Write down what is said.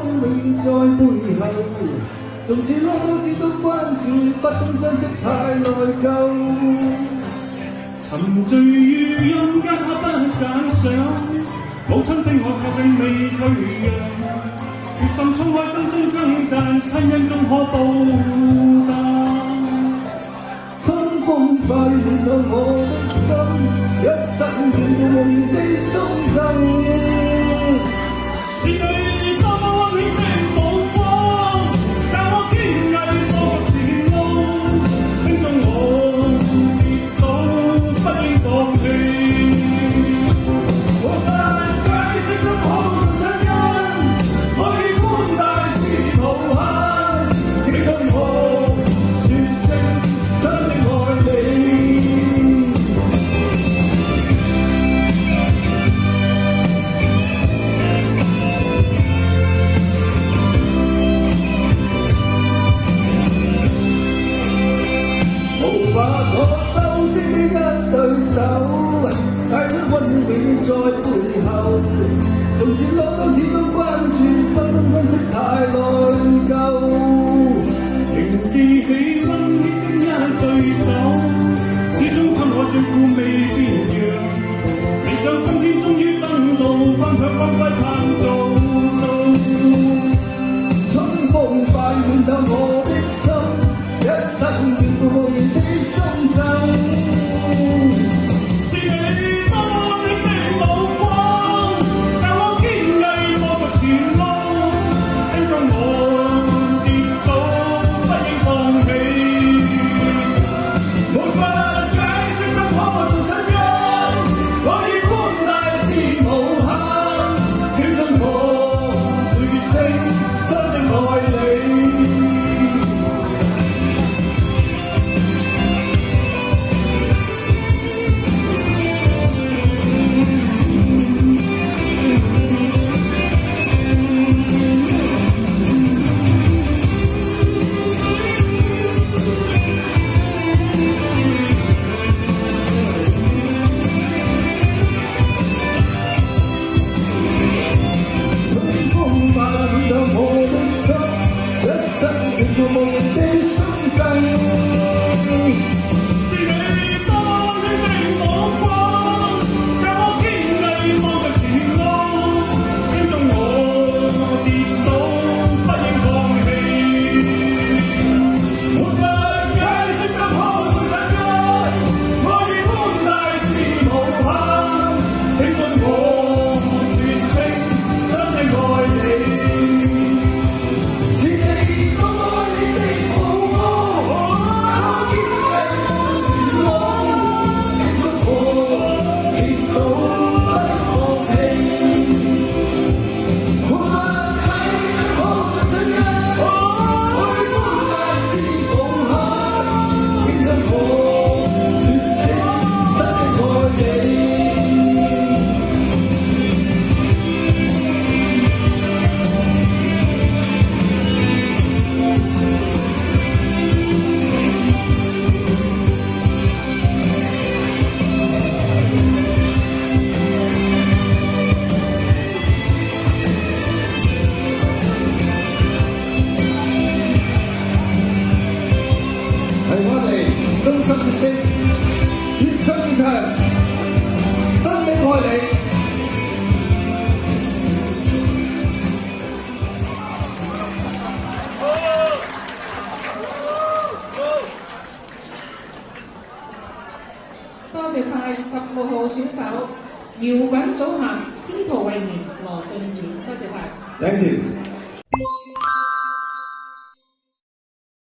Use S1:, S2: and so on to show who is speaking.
S1: 永遠在背後，總是囉嗦只懂關注，不懂珍惜太內疚。
S2: 沉醉於音一刻不讚賞，母親的我卻並未退讓，決心衝開心中掙扎，親恩終可報答。
S1: 春風快暖透我的心，一生眷顧無言的送贈。
S2: 是你多麼溫馨的目光，教我堅毅過前路，輕重我跌倒不應放棄。
S1: 沒法解釋怎可做親恩，我喜歡大事無限，請跟我説聲真的愛你。無法可修飾的一對手，帶出溫暖在背後，縱使攞到始終關注，不懂珍惜太內疚。
S2: 仍記起溫馨的一對手，始終給我照顧未變樣。理想今天終於登路，分享光輝盼做到。
S1: 春風快暖透我的心，一生眷顧無言的送贈。
S2: 是你多麼溫馨的目光，教我堅毅過着前路，輕重我跌倒不應放棄。
S1: 沒法解釋怎可做親恩，我喜歡大事無限，請准我説聲真的愛你。春風快暖透我的心，一生眷顧無言的送贈。
S2: 是你多麼溫馨的目光，教我堅毅過着前路，輕重我跌倒不應放棄。
S1: 沒法解釋怎可做親恩，我喜歡大事無限，請准我説聲真的愛你。是你多麼愛你的目光，教我堅毅過前路，輕重我跌倒不放棄。沒法解釋怎可做親恩，我喜歡大事無限，請准我説聲真的愛你。係我哋衷心說聲，越唱越強，真的愛你。
S3: 多謝晒16號選手搖滾組合司徒慧賢、羅俊賢，多謝晒。
S1: Thank you。